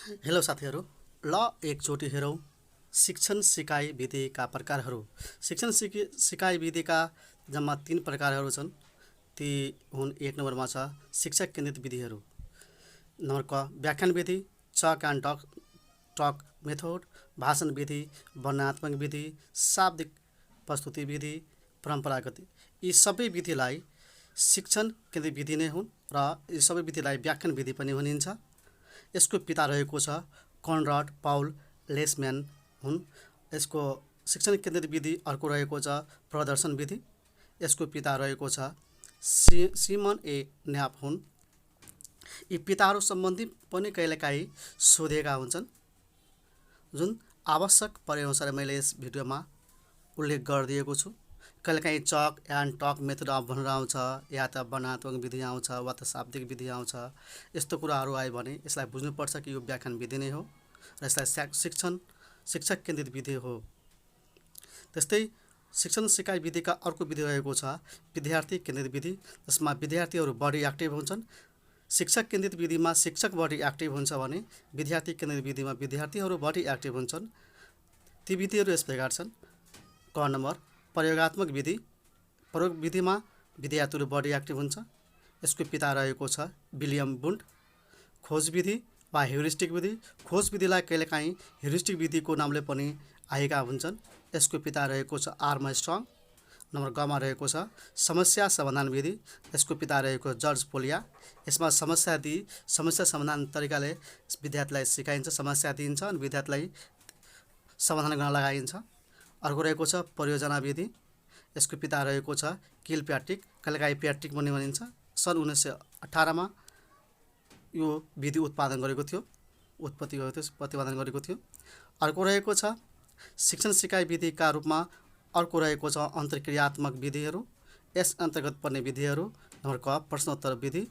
Hello साथीहरू, ल एकचोटि हेरौँ शिक्षण सिकाइ विधिका प्रकारहरू। शिक्षण सिकाइ विधिका जम्मा 3 प्रकारहरू छन्। ती हुन् 1 नम्बरमा छ शिक्षक केन्द्रित विधिहरू, नम्बर क व्याख्यान विधि, चक एन्ड टक मेथड, भाषण विधि, वर्णनात्मक विधि, शाब्दिक प्रस्तुति विधि, परम्परागत। यी सबै विधिलाई शिक्षण केन्द्रित विधि नै हुन् र यी सबै विधिलाई व्याख्यान विधि पनि भनिन्छ। यसको पिता रहेको छ कन्राड पाउल लेसम्यान हुन्। यसको शिक्षण केन्द्रित विधि अर्को रहेको छ प्रदर्शन विधि। यसको पिता रहेको छ सिमन ए न्याप हुन्। यी पिताहरू सम्बन्धी पनि कहिलेकाहीँ सोधेका हुन्छन्, जुन आवश्यक परेअनुसार मैले यस भिडियोमा उल्लेख गरिदिएको छु। कहिलेकाहीँ चक एन्ड टक मेथड भनेर आउँछ, या त वर्णनात्मक विधि आउँछ, वा त शाब्दिक विधि आउँछ। यस्तो कुराहरू आयो भने यसलाई बुझ्नुपर्छ कि यो व्याख्यान विधि नै हो र यसलाई शिक्षक केन्द्रित विधि हो। त्यस्तै शिक्षण सिकाइ विधिका अर्को विधि रहेको छ विद्यार्थी केन्द्रित विधि, जसमा विद्यार्थीहरू बढी एक्टिभ हुन्छन्। शिक्षक केन्द्रित विधिमा शिक्षक बढी एक्टिभ हुन्छ भने विद्यार्थी केन्द्रित विधिमा विद्यार्थीहरू बढी एक्टिभ हुन्छन्। ती विधिहरू यस प्रकार छन्। क नम्बर प्रयोगात्मक विधि। प्रयोग विधिमा विद्यार्थीहरू बढी एक्टिभ हुन्छ। यसको पिता रहेको छ विलियम बुन्ड। खोज विधि वा ह्युरिस्टिक विधि। खोज विधिलाई कहिलेकाहीँ ह्युरिस्टिक विधिको नामले पनि आएका हुन्छन्। यसको पिता रहेको छ आर्मस्ट्रङ। नम्बर गमा रहेको छ समस्या समाधान विधि। यसको पिता रहेको जर्ज पोलिया। यसमा समस्या समाधान तरिकाले विद्यार्थीलाई सिकाइन्छ, समस्या दिइन्छ अनि विद्यार्थीलाई समाधान गर्न लगाइन्छ। अर्को रहेको छ परियोजना विधि। यसको पिता रहेको छ किलप्याट्रिक, कहिलेकाहीँ प्याट्रिक पनि भनिन्छ। सन् 1918मा यो विधि उत्पादन गरेको थियो, प्रतिपादन गरेको थियो। अर्को रहेको छ शिक्षण सिकाइ विधिका रूपमा अर्को रहेको छ अन्तर्क्रियात्मक विधिहरू। यस अन्तर्गत पर्ने विधिहरू। नम्बर क प्रश्नोत्तर विधि।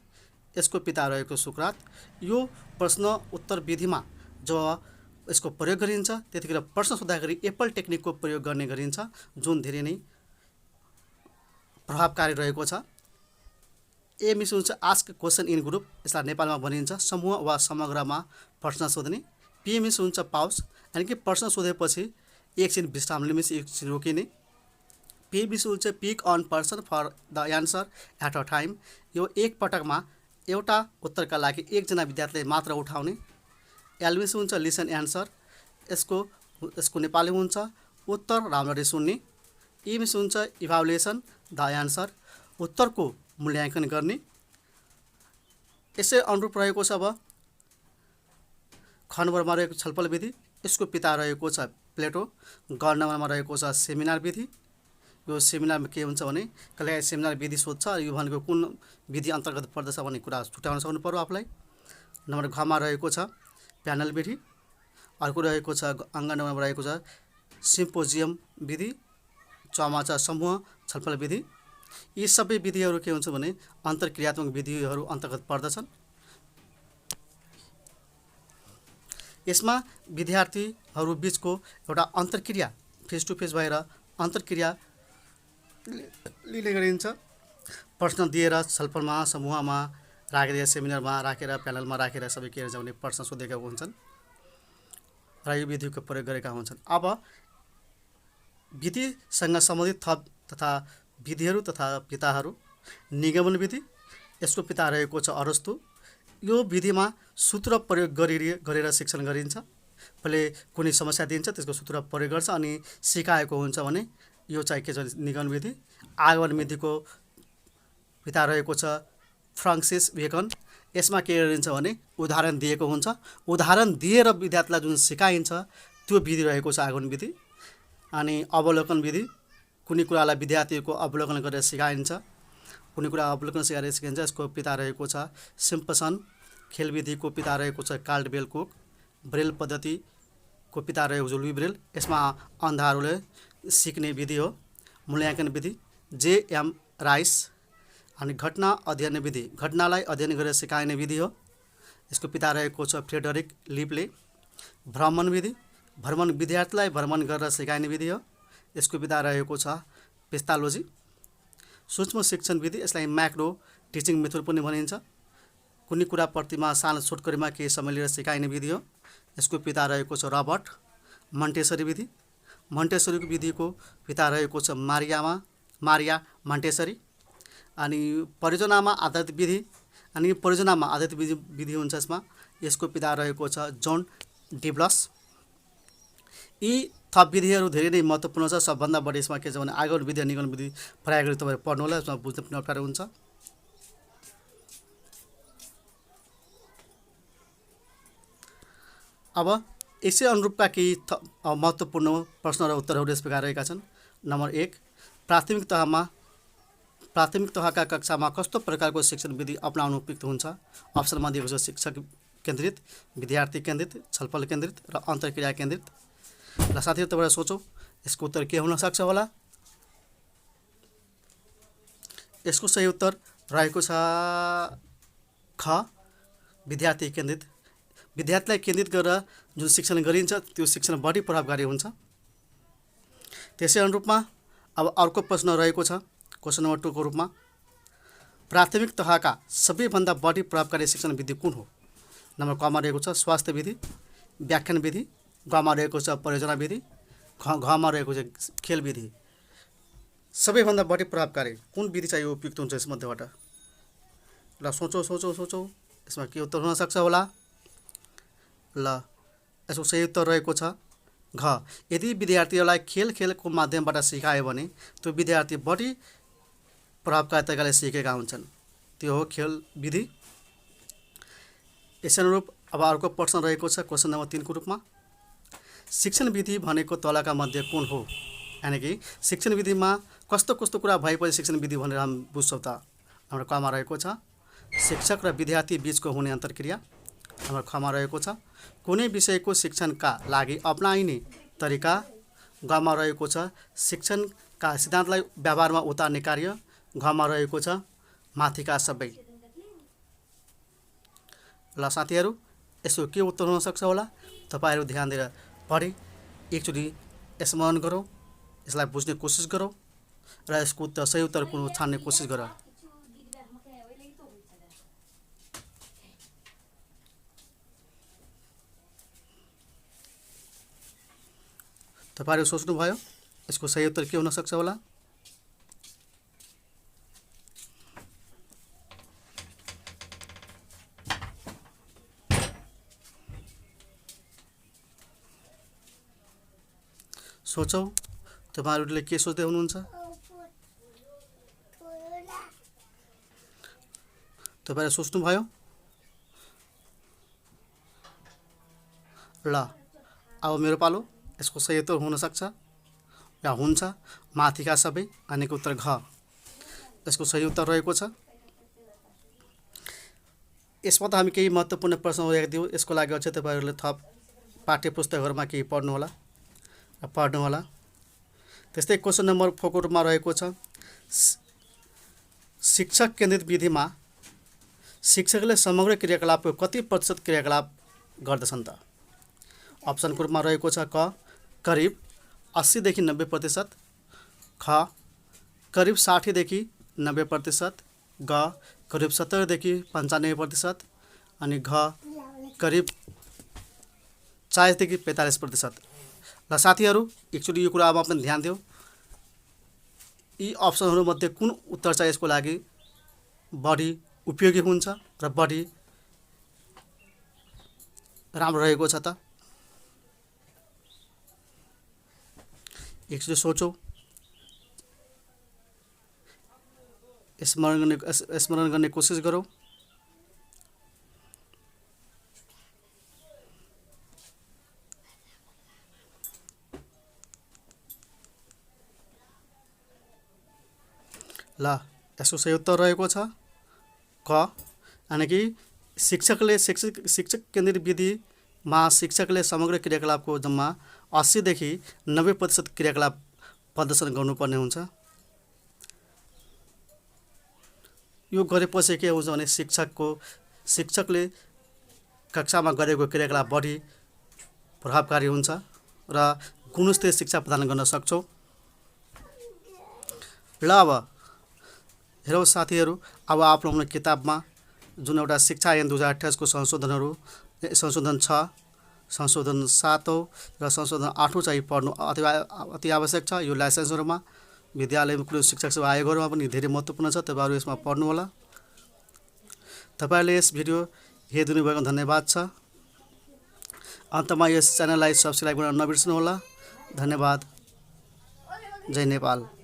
यसको पिता रहेको सुक्रात। यो प्रश्न उत्तर विधिमा जो यसको प्रयोग गरिन्छ त्यतिखेर प्रश्न सोद्धाखेरि एप्पल टेक्निकको प्रयोग गर्ने गरिन्छ, जुन धेरै नै प्रभावकारी रहेको छ। ए मिस हुन्छ आस्क क्वेसन इन ग्रुप। यसलाई नेपालमा भनिन्छ समूह वा समग्रमा प्रश्न सोध्ने। पी मिस हुन्छ पाउस, यानि कि प्रश्न सोधेपछि एकछिन विश्राम लिने, एकछिन रोकिने। पी मिस हुन्छ pick one person for the answer at a time. यो एक पटकमा एउटा उत्तरका लागि एकजना विद्यार्थीले मात्र उठाउने। एल मिस हुन्छ लिसन एन्सर। यसको नेपाली हुन्छ उत्तर राम्ररी सुन्ने। ई मिस हुन्छ इभालुएसन द एन्सर, उत्तरको मूल्याङ्कन गर्ने। यसै अनुरूप रहेको छ अब ख नम्बरमा रहेको छलफल विधि। यसको पिता रहेको छ प्लेटो। ग नम्बरमा रहेको छ सेमिनार विधि। यो सेमिनारमा के हुन्छ भने कहिलेकाहीँ सेमिनार विधि सोध्छ, यो भनेको कुन विधि अन्तर्गत पर्दछ भन्ने कुरा छुट्याउन सक्नु पर्यो आफूलाई। नम्बर घमा रहेको छ प्यानल विधि। अर्को रहेको छ अङ्ग नम्बरमा रहेको छ सिम्पोजियम विधि। चमा छ समूह छलफल विधि। यी सबै विधिहरू के हुन्छ भने अन्तर्क्रियात्मक विधिहरू अन्तर्गत पर्दछन्। यसमा विद्यार्थीहरू बिचको एउटा अन्तर्क्रिया फेस टु फेस भएर अन्तर्क्रिया लिने गरिन्छ। प्रश्न दिएर छलफलमा समूहमा राखेर सेमिनारमा राखेर प्यानलमा राखेर सबै के हुन्छ भने प्रश्न सोधेका हुन्छन् र यो विधिको प्रयोग गरेका हुन्छन्। अब विधिसँग सम्बन्धित थप तथा विधिहरू तथा पिताहरू। निगमन विधि। यसको पिता रहेको छ अरस्तु। यो विधिमा सूत्र प्रयोग गरेर शिक्षण गरिन्छ। पहिले कुनै समस्या दिन्छ, त्यसको सूत्र प्रयोग गर्छ अनि सिकाएको हुन्छ भने यो चाहिँ के छ निगमन विधि। आगमन विधिको पिता रहेको छ फ्रान्सिस बेकन। यसमा के गरिन्छ भने उदाहरण दिएको हुन्छ, उदाहरण दिएर विद्यार्थीलाई जुन सिकाइन्छ त्यो विधि रहेको छ आगमन विधि। अनि अवलोकन विधि। कुनै कुरालाई विद्यार्थीको अवलोकन गरेर सिकाइन्छ, कुनै कुरा अवलोकन गरेर सिकाइन्छ। यसको पिता रहेको छ सिम्पसन। खेल विधिको पिता रहेको छ कार्लवेल कुक। ब्रेल पद्धतिको पिता रहेको छ लुई ब्रेल। यसमा अन्धाहरूले सिक्ने विधि हो। मूल्याङ्कन विधि जेएम राइस। अनि घटना अध्ययन विधि, घटनालाई अध्ययन गरेर सिकाइने विधि हो। यसको पिता रहेको छ फ्रेडरिक लिपले। भ्रमण विधि, भ्रमण विद्यार्थीलाई भ्रमण गरेर सिकाइने विधि हो। यसको पिता रहेको छ पेस्टालोजी। सूक्ष्म शिक्षण विधि, यसलाई म्याक्रो टिचिङ मेथड पनि भनिन्छ। कुनै कुरा प्रतिमा सानो छोटकरीमा केही समय लिएर सिकाइने विधि हो। यसको पिता रहेको छ रबर्ट मन्टेसरी विधि। मन्टेसरी विधिको पिता रहेको छ मारिया मन्टेसरी। अनि परियोजनामा आधारित विधि विधि हुन्छ यसमा। यसको पिता रहेको छ जोन डिब्लस। यी थप विधिहरू धेरै नै महत्त्वपूर्ण छ। सबभन्दा बढी यसमा के छ भने आगमन विधि र निगमन विधि प्रयोग गरी तपाईँ पढ्नु होला, यसमा बुझ्न पनि अप्ठ्यारो हुन्छ। अब यसै अनुरूपका केही महत्त्वपूर्ण प्रश्न र उत्तरहरू यस प्रकार रहेका छन्। नम्बर 1, प्राथमिक तहका कक्षामा कस्तो प्रकारको शिक्षण विधि अपनाउनु उपयुक्त हुन्छ? अप्सनमा दिएको छ शिक्षक केन्द्रित, विद्यार्थी केन्द्रित, छलफल केन्द्रित र अन्तर्क्रिया केन्द्रित। र साथीहरू तपाईँ सोचौँ यसको उत्तर के हुन सक्छ होला? यसको सही उत्तर रहेको छ ख, विद्यार्थी केन्द्रित। विद्यार्थीलाई केन्द्रित गरेर जुन शिक्षण गरिन्छ त्यो शिक्षण बढी प्रभावकारी हुन्छ। त्यसै अनुरूपमा अब अर्को प्रश्न रहेको छ क्वेसन नम्बर 2 को रूपमा, प्राथमिक तहका सबैभन्दा बढी प्रभावकारी शिक्षण विधि कुन हो? नम्बर क मा रहेको छ स्वास्थ्य विधि, व्याख्यान विधि, ग मा रहेको छ परियोजना विधि, घ मा रहेको छ खेल विधि। सबैभन्दा बढी प्रभावकारी कुन विधि चाहिँ उपयुक्त हुन्छ यसमध्येबाट? ल सोचौँ यसमा के उत्तर हुन सक्छ होला? ल यसको सही उत्तर रहेको छ घ। यदि विद्यार्थीहरूलाई खेलको माध्यमबाट सिकायो भने त्यो विद्यार्थी बढी प्रभावकारी तरिकाले सिकेका हुन्छन्। त्यो हो खेल विधि। यसै अनुरूप अब अर्को प्रश्न रहेको छ क्वेसन नम्बर 3 को रूपमा, शिक्षण विधि भनेको तलका मध्ये कुन हो? यानि कि शिक्षण विधिमा कस्तो कुरा भएपछि शिक्षण विधि भनेर हामी बुझ्छौँ त? नम्बर क मा रहेको छ शिक्षक र विद्यार्थी बीचको हुने अन्तर्क्रिया। नम्बर ख मा रहेको छ कुनै विषयको शिक्षणका लागि अपनाइने तरिका। ग मा रहेको छ शिक्षणका सिद्धान्तलाई व्यवहारमा उतार्ने कार्य। घ मा रहेको छ माथिका सबै। ल साथीहरू यसको के उत्तर हुन सक्छ होला? तपाईँहरू ध्यान दिएर पढी एकचोटि स्मरण गरौँ, यसलाई बुझ्ने कोसिस गरौँ र यसको उत्तर सही उत्तर कुन छान्ने कोसिस गरौँ। तपाईँहरू सोच्नुभयो यसको सही उत्तर के हुन सक्छ होला? सोचौँ तपाईँहरूले के सोच्दै हुनुहुन्छ? तपाईँहरूले सोच्नुभयो? ल अब मेरो पालो। यसको सही उत्तर हुन सक्छ या हुन्छ माथिका सबै, अनेको उत्तर घ। यसको सही उत्तर रहेको छ। यसमा त हामी केही महत्त्वपूर्ण प्रश्नहरू हेरेका थियौँ। यसको लागि अझै तपाईँहरूले थप पाठ्य पुस्तकहरूमा केही पढ्नु होला। त्यस्तै क्वेसन नम्बर 4 को रूपमा रहेको छ शिक्षक केन्द्रित विधिमा शिक्षकले समग्र क्रियाकलापको कति प्रतिशत क्रियाकलाप गर्दछन् त? अप्सनको रूपमा रहेको छ क करिब 80 देखि 90%, ख करिब 60 देखि 90%, ग करिब 70 देखि 95%, अनि घ करिब 40 देखि 45%। ल साथीहरू एकचोटि यो कुरामा पनि ध्यान दियो, यी अप्सनहरूमध्ये कुन उत्तर चाहिँ यसको लागि बढी उपयोगी हुन्छ र बढी राम्रो रहेको छ त? एकचोटि सोचौँ, स्मरण गर्ने कोसिस गरौँ। ल यसको सही उत्तर रहेको छ क, यानि कि शिक्षक केन्द्रित विधिमा शिक्षकले समग्र क्रियाकलापको जम्मा 80 देखि 90% क्रियाकलाप प्रदर्शन गर्नुपर्ने हुन्छ। यो गरेपछि के हुन्छ भने शिक्षकले कक्षामा गरेको क्रियाकलाप बढी प्रभावकारी हुन्छ र गुणस्तरीय शिक्षा प्रदान गर्न सक्छौँ। ल अब हेरौँ साथीहरू, अब आफ्नो किताबमा जुन एउटा शिक्षा ऐन 2028 को संशोधन छ संशोधन 7औं र संशोधन 8औं चाहिँ पढ्नु अति आवश्यक छ। यो लाइसेन्सहरूमा विद्यालयमा कुनै शिक्षक सेवा आयोगहरूमा पनि धेरै महत्त्वपूर्ण छ। तपाईँहरू यसमा पढ्नुहोला। तपाईँहरूले यस भिडियो हेरिदिनु भएको धन्यवाद छ। अन्तमा यस च्यानललाई सब्स्क्राइब गर्न नबिर्सनुहोला। धन्यवाद। जय नेपाल।